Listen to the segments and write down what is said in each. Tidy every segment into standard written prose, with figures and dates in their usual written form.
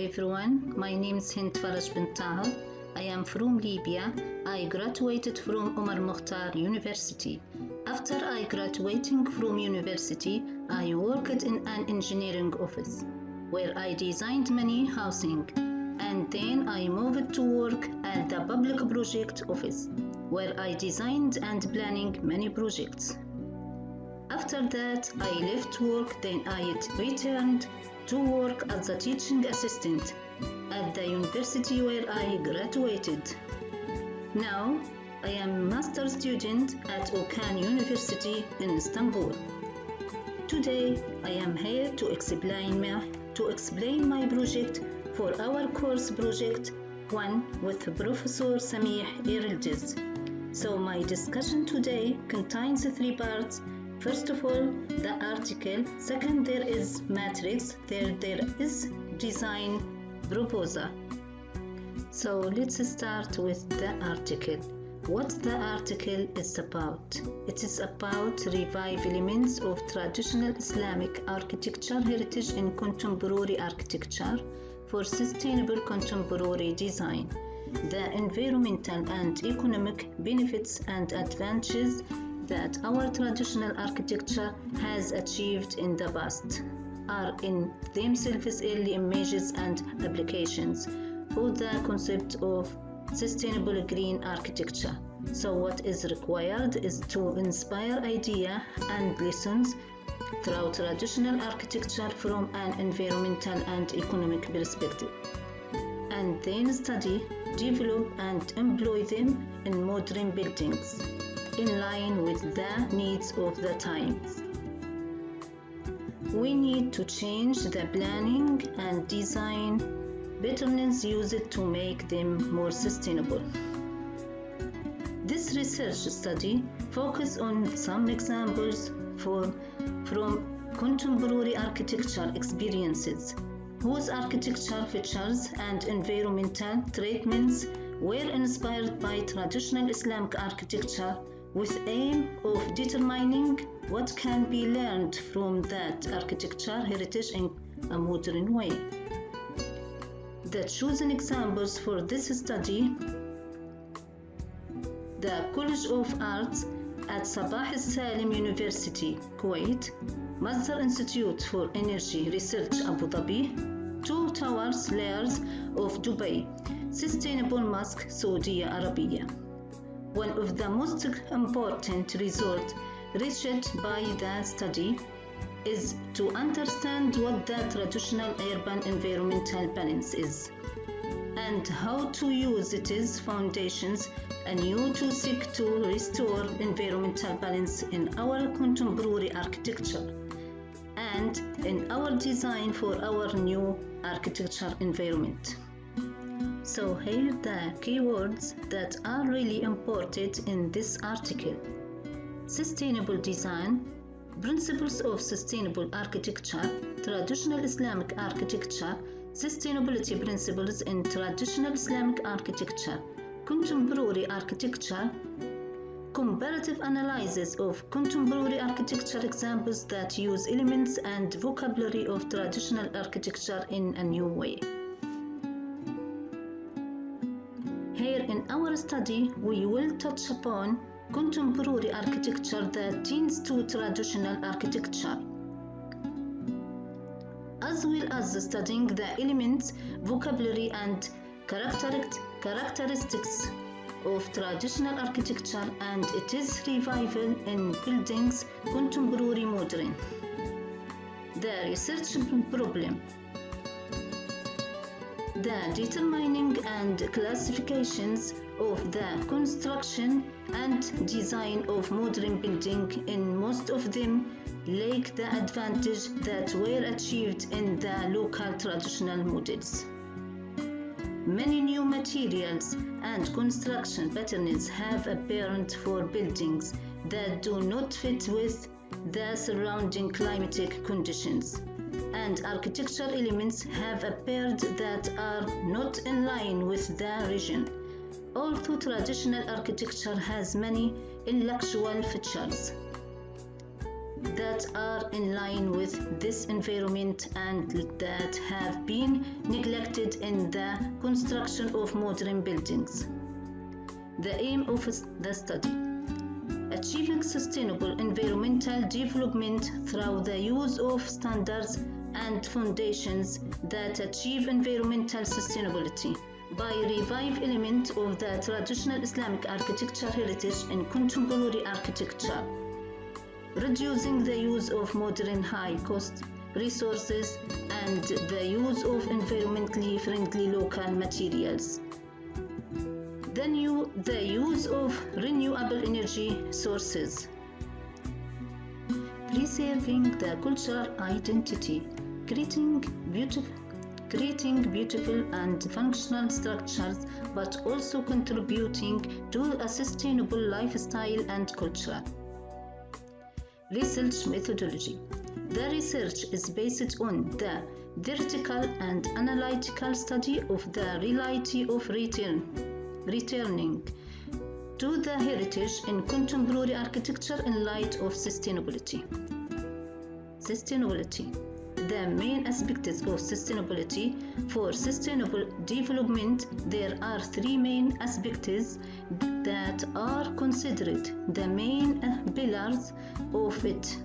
everyone, my name is Hind Faraj bin Tahir. I am from Libya. I graduated from Omar Mukhtar University. After I graduating from university, I worked in an engineering office where I designed many housing, and then I moved to work at the public project office where I designed and planning many projects. After that, I left work, then I returned to work as a teaching assistant at the university where I graduated. Now, I am a master's student at Okan University in Istanbul. Today, I am here to explain my project for our course project 1 with Professor Samih Erildiz. So my discussion today contains 3 parts. First of all, the article. Second, there is matrix. Third, there is design proposal. So let's start with the article. What the article is about? It is about revive elements of traditional Islamic architecture heritage in contemporary architecture for sustainable contemporary design, the environmental and economic benefits and advantages that our traditional architecture has achieved in the past are in themselves early images and applications of the concept of sustainable green architecture. So what is required is to inspire idea and lessons through traditional architecture from an environmental and economic perspective, and then study, develop and employ them in modern buildings in line with the needs of the times. We need to change the planning and design patterns used to make them more sustainable. This research study focuses on some examples from contemporary architecture experiences whose architecture features and environmental treatments were inspired by traditional Islamic architecture with aim of determining what can be learned from that architecture heritage in a modern way. The chosen examples for this study: the College of Arts at Sabah al-Salim University, Kuwait, Masdar Institute for Energy Research, Abu Dhabi, 2 Towers Layers of Dubai, Sustainable Mosque, Saudi Arabia. One of the most important results reached by the study is to understand what the traditional urban environmental balance is and how to use its foundations anew to seek to restore environmental balance in our contemporary architecture and in our design for our new architecture environment. So here are the keywords that are really important in this article: sustainable design, principles of sustainable architecture, traditional Islamic architecture, sustainability principles in traditional Islamic architecture, contemporary architecture, comparative analysis of contemporary architecture examples that use elements and vocabulary of traditional architecture in a new way. Here in our study, we will touch upon contemporary architecture that tends to traditional architecture, as well as studying the elements, vocabulary and characteristics of traditional architecture and its revival in buildings contemporary modern. The research problem: the determining and classifications of the construction and design of modern buildings. In most of them lack the advantage that were achieved in the local traditional models. Many new materials and construction patterns have appeared for buildings that do not fit with the surrounding climatic conditions, and architectural elements have appeared that are not in line with the region. Although traditional architecture has many intellectual features, that are in line with this environment and that have been neglected in the construction of modern buildings. The aim of the study: achieving sustainable environmental development through the use of standards and foundations that achieve environmental sustainability by revive elements of the traditional Islamic architecture heritage in contemporary architecture, reducing the use of modern high-cost resources and the use of environmentally friendly local materials. The use of renewable energy sources. Preserving the cultural identity, creating beautiful and functional structures, but also contributing to a sustainable lifestyle and culture. Research methodology. The research is based on the theoretical and analytical study of the reality of returning to the heritage in contemporary architecture in light of sustainability. Sustainability. The main aspects of sustainability. For sustainable development, there are three main aspects that are considered the main pillars of it.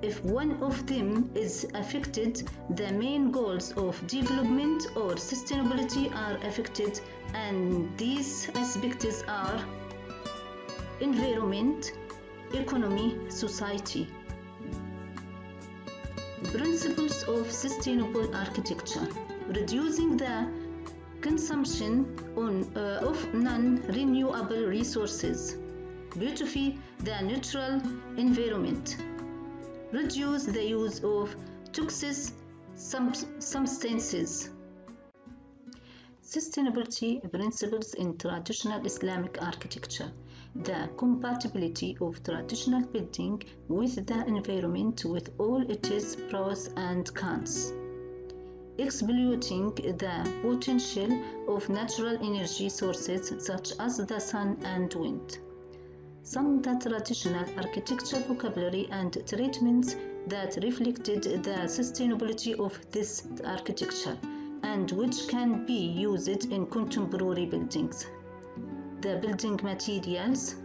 If one of them is affected, the main goals of development or sustainability are affected, and these aspects are environment, economy, society. Principles of sustainable architecture: reducing the consumption of non-renewable resources, beautify the natural environment, reduce the use of toxic substances. Sustainability principles in traditional Islamic architecture: the compatibility of traditional building with the environment with all its pros and cons, exploiting the potential of natural energy sources such as the sun and wind. Some of the traditional architecture vocabulary and treatments that reflected the sustainability of this architecture and which can be used in contemporary buildings. The building materials,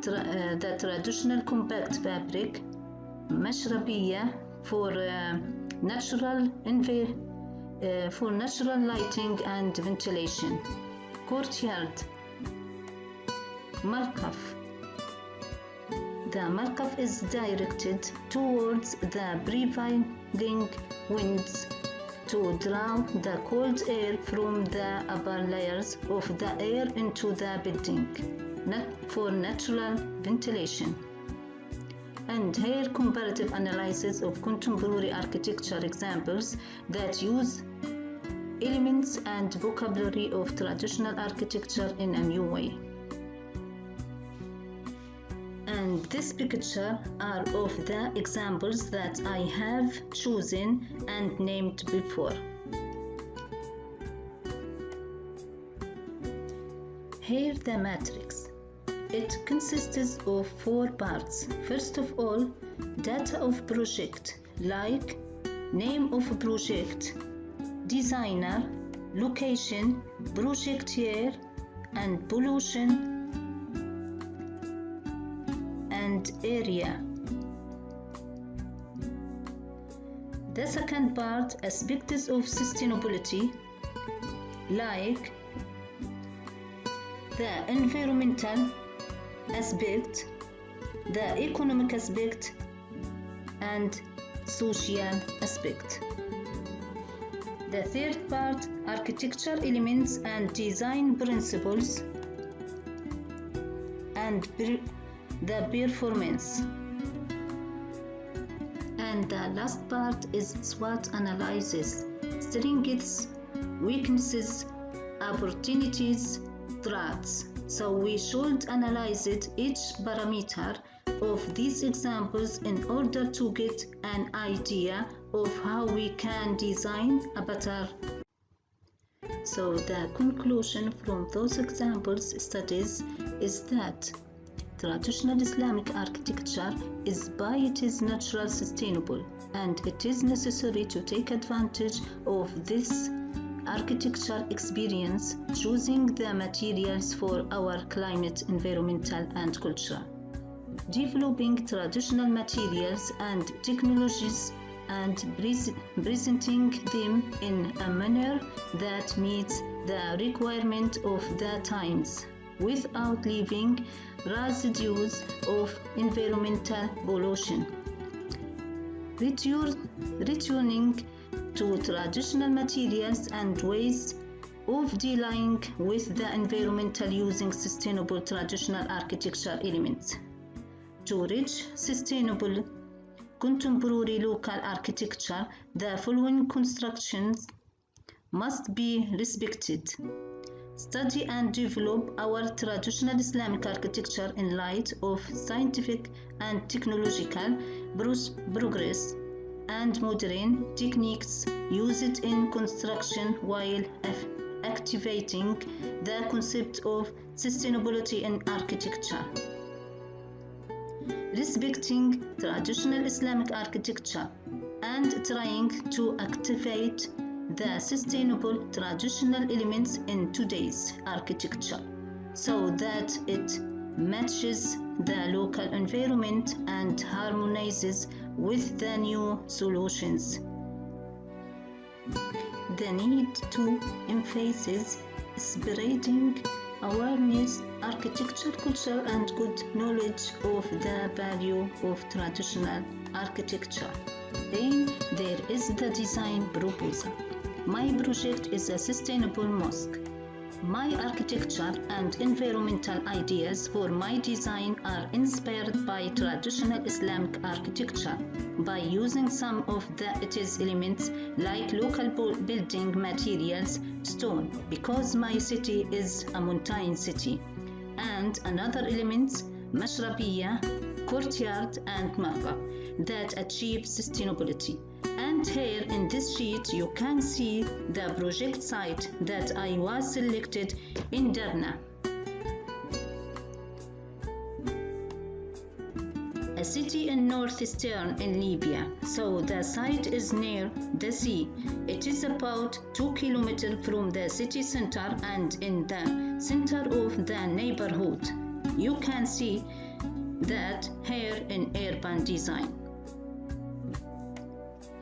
the traditional compact fabric, mashrabiyya for natural lighting and ventilation, courtyard, markaf. The markaf is directed towards the prevailing winds to draw the cold air from the upper layers of the air into the building, not for natural ventilation. And here comparative analysis of contemporary architecture examples that use elements and vocabulary of traditional architecture in a new way. And this picture are of the examples that I have chosen and named before. Here the matrix. It consists of 4 parts. First of all, data of project like name of project, designer, location, project year, and pollution and area. The second part, aspects of sustainability like the environmental aspect, the economic aspect, and social aspect. The third part, architecture elements and design principles and the performance. And the last part is SWOT analysis, strengths, weaknesses, opportunities, threats. So we should analyze each parameter of these examples in order to get an idea of how we can design a better. So the conclusion from those examples studies is that Traditional Islamic architecture is by its natural sustainable, and it is necessary to take advantage of this architecture experience, choosing the materials for our climate, environmental and culture. Developing traditional materials and technologies and presenting them in a manner that meets the requirement of the times without leaving residues of environmental pollution. Returning to traditional materials and ways of dealing with the environmental using sustainable traditional architecture elements. To reach sustainable contemporary local architecture, the following constructions must be respected. Study and develop our traditional Islamic architecture in light of scientific and technological progress and modern techniques used in construction while activating the concept of sustainability in architecture. Respecting traditional Islamic architecture and trying to activate the sustainable traditional elements in today's architecture so that it matches the local environment and harmonizes with the new solutions. The need to emphasize spreading awareness, architecture, culture, and good knowledge of the value of traditional architecture. Then there is the design proposal. My project is a sustainable mosque. My architecture and environmental ideas for my design are inspired by traditional Islamic architecture by using some of its elements like local building materials, stone, because my city is a mountain city, and another elements, mashrabiyya, courtyard and markab that achieve sustainability. And here in this sheet you can see the project site that I was selected in Derna, a city in northeastern in Libya. So the site is near the sea. It is about 2 kilometers from the city center and in the center of the neighborhood. You can see that here in urban design.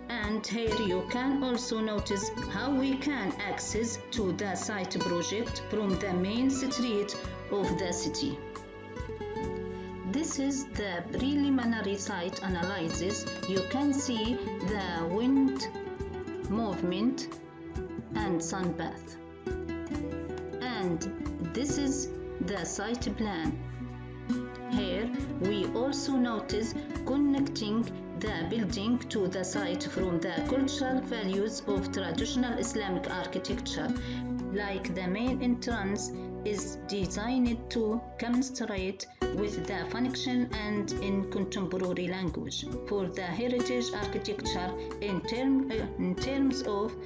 And here you can also notice how we can access to the site project from the main street of the city. This is the preliminary site analysis. You can see the wind movement and sun bath. And this is the site plan. Here we also notice connecting the building to the site from the cultural values of traditional Islamic architecture, like the main entrance is designed to commiserate with the function and in contemporary language for the heritage architecture in terms of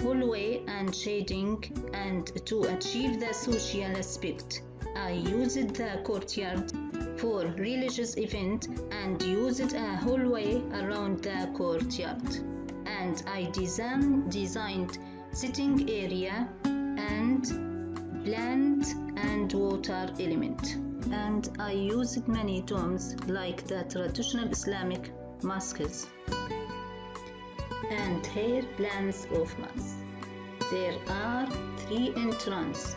hallway and shading, and to achieve the social aspect. I used the courtyard for religious event and used a hallway around the courtyard, and I designed sitting area and plant and water element, and I used many domes like the traditional Islamic mosques. And here plans of mosque. There are 3 entrances.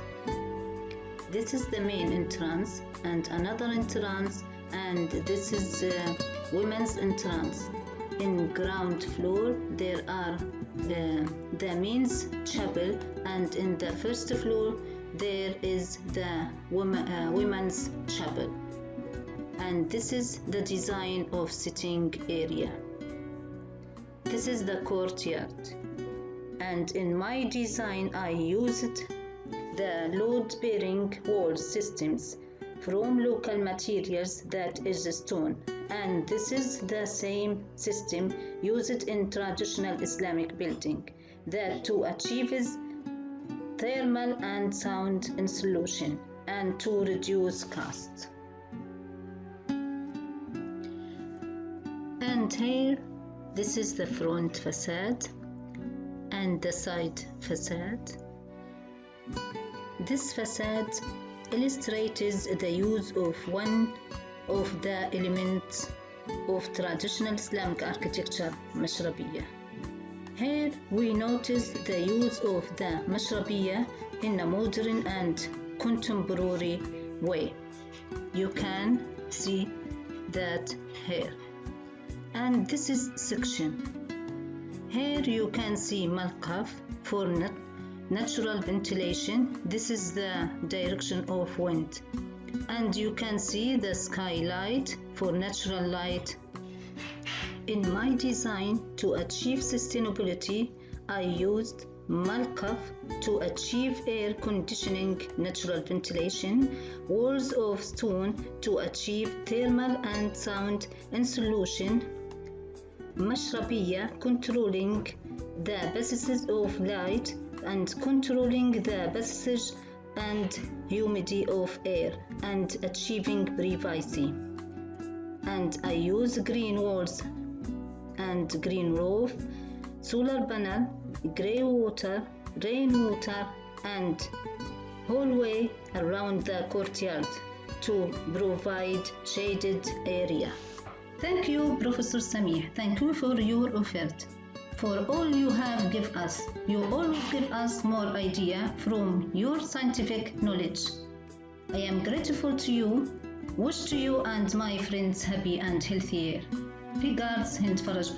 This is the main entrance and another entrance, and this is women's entrance. In ground floor there are the men's chapel, and in the first floor there is the women's chapel. And this is the design of sitting area. This is the courtyard, and in my design I used the load-bearing wall systems from local materials, that is stone, and this is the same system used in traditional Islamic building that to achieve thermal and sound insulation and to reduce cost. And here, this is the front facade and the side facade. This facade illustrates the use of one of the elements of traditional Islamic architecture, mashrabiyya. Here we notice the use of the mashrabiyya in a modern and contemporary way. You can see that here. And this is section. Here you can see malqaf for natural ventilation. This is the direction of wind. And you can see the skylight for natural light. In my design to achieve sustainability, I used malqaf to achieve air conditioning, natural ventilation, walls of stone to achieve thermal and sound insulation, mashrabiyya controlling the passages of light and controlling the passage and humidity of air and achieving privacy. And I use green walls and green roof, solar panel, grey water, rainwater and hallway around the courtyard to provide shaded area. Thank you, Professor Samih. Thank you for your effort. For all you have given us. You always give us more idea from your scientific knowledge. I am grateful to you. Wish to you and my friends happy and healthy year. Regards, Hind Faraj.